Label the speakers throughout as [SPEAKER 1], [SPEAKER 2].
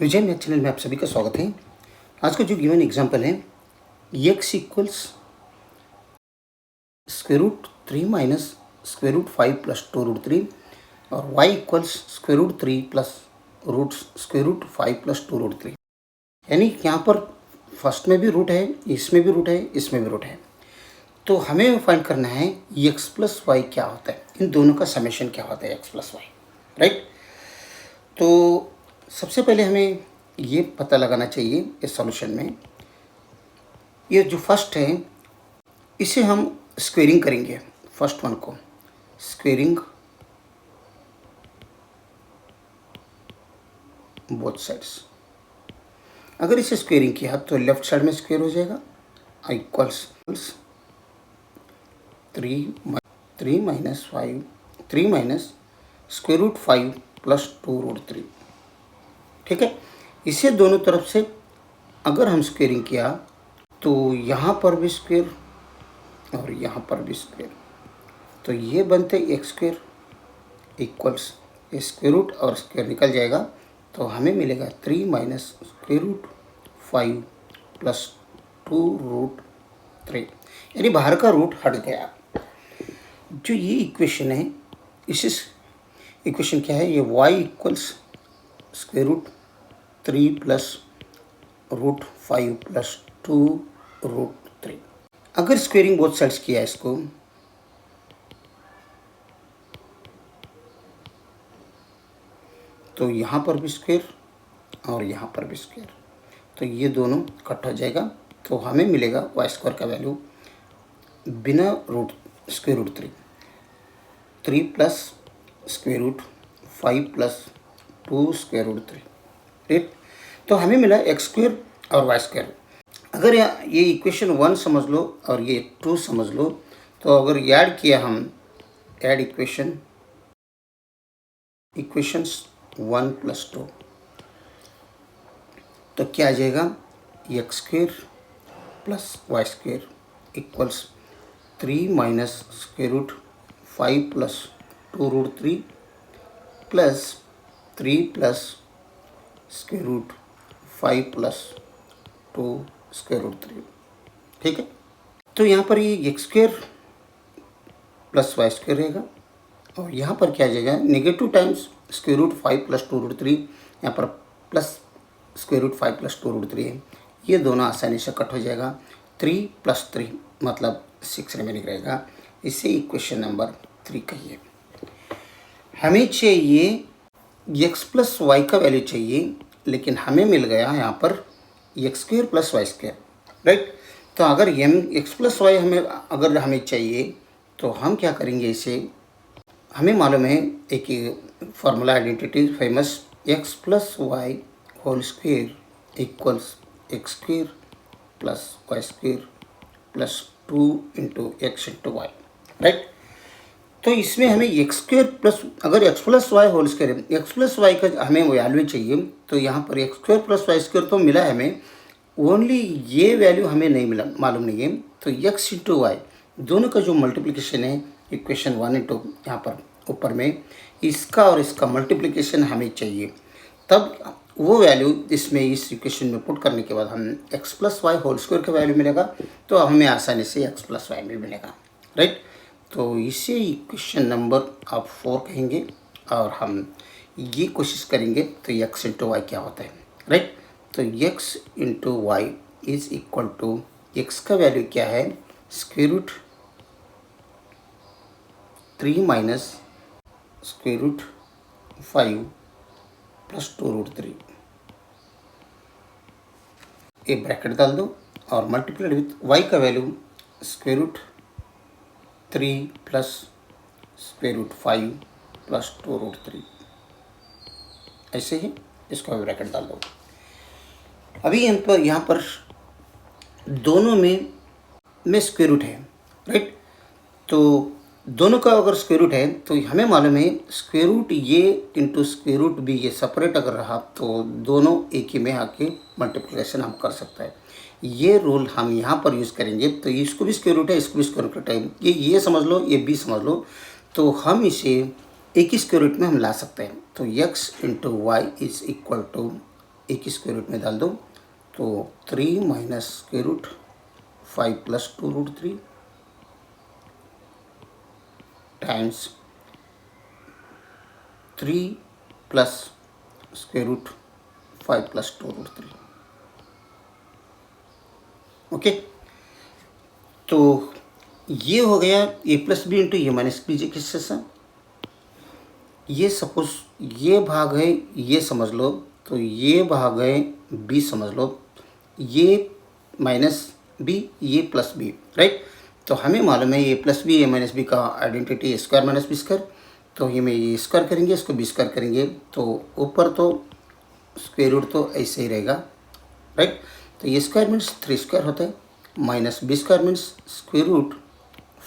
[SPEAKER 1] विजय math channel में आप सभी का स्वागत है। आज का जो गिवन एग्जांपल है x equals square root 3 minus square root 5 plus 2 root 3 और y equals square root 3 plus root square root 5 plus 2 root 3। यानी यहाँ पर फर्स्ट में भी रूट है, इसमें भी रूट है, इसमें भी रूट है। तो हमें फाइंड करना है x प्लस वाई क्या होता है, इन दोनों का समेशन क्या होता है x प्लस वाई, राइट। तो सबसे पहले हमें ये पता लगाना चाहिए इस सॉल्यूशन में, ये जो फर्स्ट है इसे हम स्क्वेयरिंग करेंगे। फर्स्ट वन को स्क्वेयरिंग बोथ साइड्स। अगर इसे स्क्वेयरिंग किया तो लेफ्ट साइड में स्क्वेयर हो जाएगा, equals 3 minus square root 5 plus 2 root 3। ठीक है, इसे दोनों तरफ से अगर हम स्क्वेयरिंग किया तो यहाँ पर भी स्क्वेयर और यहाँ पर भी स्क्वेयर, तो ये बनते x square equals square root और स्क्वेयर निकल जाएगा, तो हमें मिलेगा 3 minus square root 5 plus 2 root 3। यानी बाहर का रूट हट गया। जो ये इक्वेशन है, इस इक्वेशन क्या है, ये y equals square root 3 plus root 5 plus 2 root 3। अगर स्क्वेयरिंग बोथ साइड्स किया इसको, तो यहाँ पर भी स्क्वेयर और यहाँ पर भी स्क्वेयर, तो ये दोनों कट हो जाएगा। तो हमें मिलेगा वाई स्क्वायर का वैल्यू बिना root square root 3 plus square root 5 plus 2 square root 3, right. तो हमें मिला एक्स स्क्वेयर और वाई स्क्वेयर। अगर ये इक्वेशन 1 समझ लो और ये 2 समझ लो, तो अगर ऐड किया हम ऐड इक्वेशंस 1 प्लस 2, तो क्या आ जाएगा, x square plus y square equals 3 minus square root 5 plus 2 root 3 plus 3 plus square root 5 plus 2 square root 3। ठीक है, तो यहाँ पर ये x square plus y square रहेगा और यहाँ पर क्या आ जाएगा, negative times square root 5 plus 2 root 3, यहाँ पर plus square root 5 plus 2 root 3 है। ये दोनों आसानी से कट हो जाएगा। 3 प्लस 3 मतलब 6 रिमेनिंग रहेगा। इसे इक्वेशन नंबर 3 कहिए। हमें चाहिए एक्स प्लस वाई का वैल्यू चाहिए, लेकिन हमें मिल गया यहाँ पर x square plus y square, right. तो अगर एक्स प्लस वाई अगर हमें चाहिए तो हम क्या करेंगे, इसे हमें मालूम है एक formula identity famous, x plus Y whole square equals x square plus y square plus 2 into x into y, right. तो इसमें हमें एक्स स्क्वेयर प्लस, अगर x plus Y whole square है, एक्स प्लस वाई का हमें value चाहिए, तो यहाँ पर x square plus y square तो मिला है हमें, ओनली ये वैल्यू हमें नहीं मिला, मालूम नहीं है। तो एक्स इंटू वाई दोनों का जो मल्टीप्लिकेशन है इक्वेशन 1 इंटू यहाँ पर ऊपर में, इसका और इसका मल्टीप्लिकेशन हमें चाहिए, तब वो वैल्यू इसमें इस इक्वेशन में पुट करने के बाद हम x plus Y whole square का वैल्यू मिलेगा, तो हमें आसानी से एक्स प्लस वाई भी मिलेगा, राइट। तो इसे इक्वेशन नंबर आप 4 कहेंगे और हम ये कोशिश करेंगे तो एक्स इंटू वाई क्या होता है, राइट। तो x into y is equal to, x का वैल्यू क्या है, square root 3 minus square root 5 plus 2 root 3, एक ब्रैकेट डाल दो और मल्टीप्लाइड विथ वाई का value square root 3 plus square root 5 plus 2 root 3, ऐसे ही इसका भी ब्रैकेट डाल दो। अभी यहाँ पर दोनों में स्क्वेयर रूट है, राइट। तो दोनों का अगर स्क्वेयर रूट है तो हमें मालूम है स्क्वेयर रूट ये इंटू स्क्वेयर रूट भी, ये सेपरेट अगर रहा तो दोनों एक ही में आके मल्टीप्लिकेशन हम कर सकते हैं। ये रूल हम यहाँ पर यूज़ करेंगे, तो इसको भी स्क्वेयर रूट है, इसको भी स्क्वेयर रूट है, ये समझ लो, ये भी समझ लो, तो हम इसे एक ही स्क्वेयर रूट में हम ला सकते हैं। तो x into y is equal to एक स्क्वायर रूट में डाल दो, तो 3 minus square root 5 plus 2√3 times 3 plus square root 5 plus 2√3। Okay, तो ये हो गया A plus B into A minus B किससे सा। ये सपोज ये भाग है, ये समझ लो, तो ये भाग है बी समझ लो, ये माइनस बी, ये प्लस बी, राइट। तो हमें मालूम है A plus B A minus B का identity square minus B square. तो ये में ये स्क्वायर करेंगे, इसको बी स्क्वायर करेंगे, तो ऊपर तो स्क्वायर रूट तो ऐसे ही रहेगा, राइट। तो ये स्क्वायर मीन्स 3 स्क्वायर होता है, minus B square means square root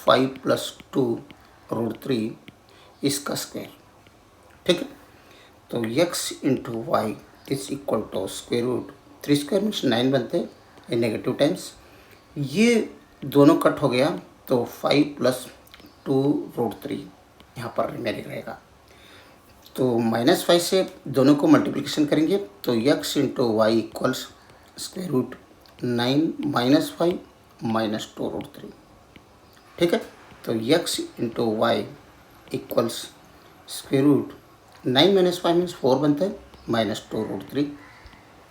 [SPEAKER 1] 5 plus 2√3 इसका स्क्वायर, ठीक है। तो x into y is equal to square root 3 square means 9 बनते हैं, ये नेगेटिव टाइम्स, ये दोनों कट हो गया, तो 5 प्लस 2√3 यहाँ पर रिमेनिंग रहेगा। तो -5 से दोनों को मल्टीप्लिकेशन करेंगे, तो x into y equals square root 9 minus 5 minus 2√3, ठीक है। तो x into y equals square root 9 minus 5 means 4 बनता है, माइनस 2√3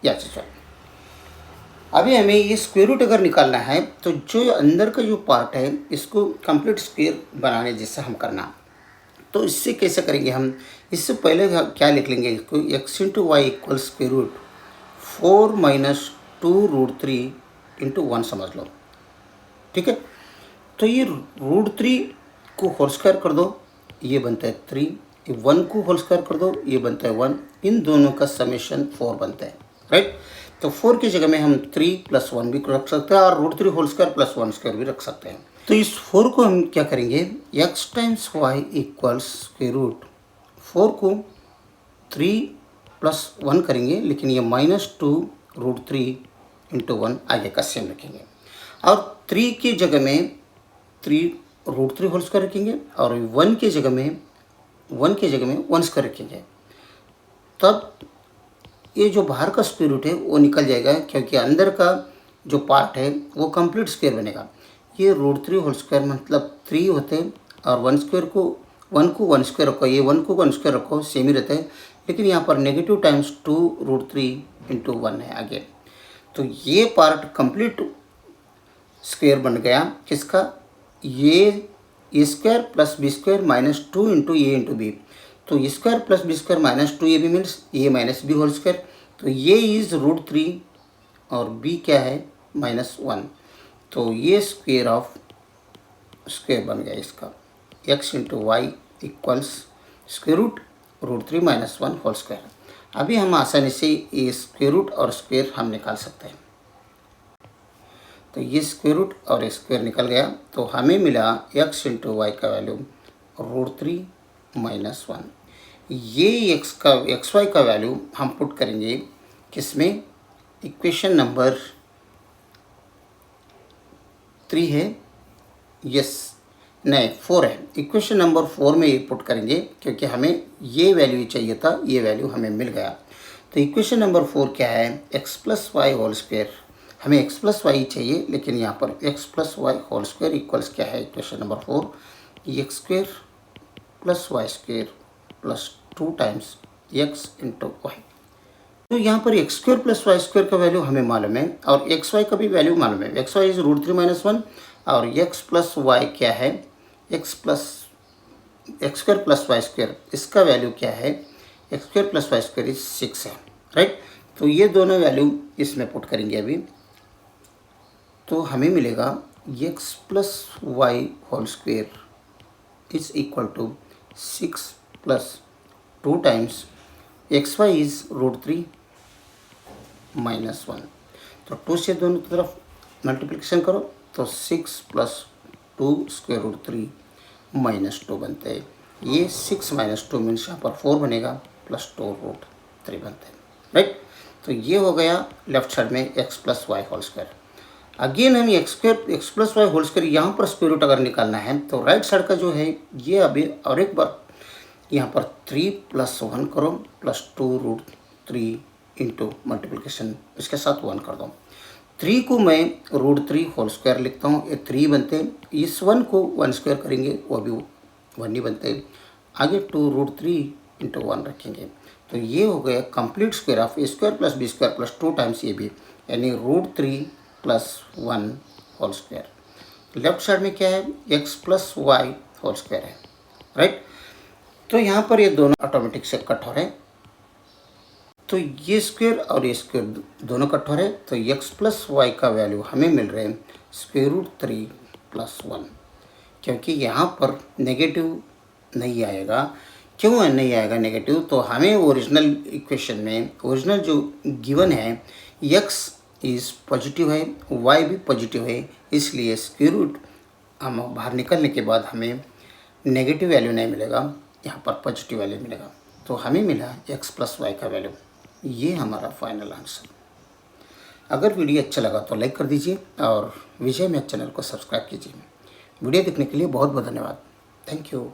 [SPEAKER 1] या चीज़। अभी हमें ये स्क्वायर रूट अगर निकालना है, तो जो अंदर का जो पार्ट है इसको कंप्लीट स्क्वायर बनाने जैसा हम करना। तो इससे कैसे करेंगे हम, इससे पहले क्या लिख लेंगे इसको, x into y equal square root 4 minus 2√3 into 1 समझ लो, ठीक है। तो ये √3 को होल स्क्वायर कर दो, ये बनता है 3, 1 को होल स्क्वायर कर दो, ये बनता है 1, इन दोनों का समेशन 4 बनता है, राइट। तो 4 की जगह में हम 3 प्लस 1 भी रख सकते हैं, और √3 होल स्क्वायर प्लस 1 स्क्वायर भी रख सकते हैं। तो इस 4 को हम क्या करेंगे, x times y equals square root 4 को 3 प्लस 1 करेंगे, लेकिन ये -2√3 इंटू 1 आगे का सेम रखेंगे, और 3 की जगह में 3√3 होल स्क्वायर रखेंगे, और 1 की जगह में 1 स्क्वायर रखेंगे। तब ये जो बाहर का स्क्वायर रूट है वो निकल जाएगा, क्योंकि अंदर का जो पार्ट है वो कंप्लीट स्क्वायर बनेगा। ये √3 होल स्क्वायर मतलब 3 होते हैं, और 1 स्क्वायर को 1 स्क्वायर रखो, ये 1 को 1 स्क्वायर रखो, सेम ही रहता है, लेकिन यहाँ पर नेगेटिव टाइम्स 2√3 इंटू 1 है आगे। तो ये पार्ट कंप्लीट स्क्वायर बन गया किसका, ये square plus B square minus 2 into A into B. तो ये square plus B square minus 2 A B means A minus B whole square. तो ये इज √3 और बी क्या है -1। तो ये स्क्वायर ऑफ स्क्वायर बन गया इसका, x into y equals square root √3 - 1 whole square. अभी हम आसानी से ये स्क्वायर रूट और स्क्वायर हम निकाल सकते हैं। तो ये स्क्वायर रूट और स्क्वायर निकल गया, तो हमें मिला x इंटू वाई का वैल्यू √3 - 1। ये एक्स वाई का वैल्यू हम पुट करेंगे किसमें, इक्वेशन नंबर 3 है, यस नहीं 4 है, इक्वेशन नंबर 4 में ये पुट करेंगे, क्योंकि हमें ये वैल्यू चाहिए था, ये वैल्यू हमें मिल गया। तो इक्वेशन नंबर 4 क्या है, x plus Y whole square, हमें x प्लस वाई चाहिए, लेकिन यहाँ पर x plus Y whole square equals क्या है, equation number 4 x square plus y square plus 2 times x into y. तो यहाँ पर x square plus y square का वैल्यू हमें मालूम है, और एक्स वाई का भी वैल्यू मालूम है। एक्स वाई इज √3 - 1, और एक्स प्लस वाई क्या है, x square plus y square, इसका वैल्यू क्या है, x square plus y square is 6 है, राइट। तो ये दोनों वैल्यू इसमें पुट करेंगे अभी, तो हमें मिलेगा x plus Y whole square is equal to 6 plus 2 times x y is √3 - 1। तो 2 से दोनों तरफ मल्टीप्लिकेशन करो, तो 6 प्लस 2 स्क्वायर रूट 3 -2 बनते हैं। ये 6 - 2 मीन्स यहाँ पर 4 बनेगा, प्लस 2√3 बनते हैं, राइट। तो ये हो गया लेफ्ट साइड में x plus Y whole square. Again हम x plus Y whole square यहाँ पर स्क्वायर रूट अगर निकालना है, तो राइट साइड का जो है ये अभी और एक बार यहाँ पर 3 + 1 करो, प्लस 2√3 इंटू मल्टीप्लिकेशन इसके साथ 1 कर दो। 3 को मैं √3 होल स्क्वायर लिखता हूँ, ये 3 बनते हैं। इस 1 को 1 स्क्वायर करेंगे वो भी 1 ही बनते हैं। आगे 2√3 इंटू 1 रखेंगे तो ये हो गया complete square of A square plus B square plus 2 times A B, यानी √3 plus 1 whole square. Left side में क्या है, x plus Y whole square है, राइट। तो यहाँ पर ये दोनों ऑटोमेटिक से कट हो रहे हैं, तो ये स्क्वायर और ये स्क्वायर दोनों कट हो रहे हैं, तो x प्लस वाई का वैल्यू हमें मिल रहे हैं √3 प्लस 1, क्योंकि यहाँ पर नेगेटिव नहीं आएगा। क्यों नहीं आएगा नेगेटिव, तो हमें ओरिजिनल इक्वेशन में ओरिजिनल जो गिवन है x इज़ पॉजिटिव है, y भी पॉजिटिव है, इसलिए स्क्वायर रूट हम बाहर निकलने के बाद हमें नेगेटिव वैल्यू नहीं मिलेगा, यहाँ पर पॉजिटिव वैल्यू मिलेगा। तो हमें मिला x प्लस वाई का वैल्यू, ये हमारा फाइनल आंसर। अगर वीडियो अच्छा लगा तो लाइक कर दीजिए और विजय मैथ चैनल को सब्सक्राइब कीजिए। वीडियो देखने के लिए बहुत बहुत धन्यवाद। Thank you.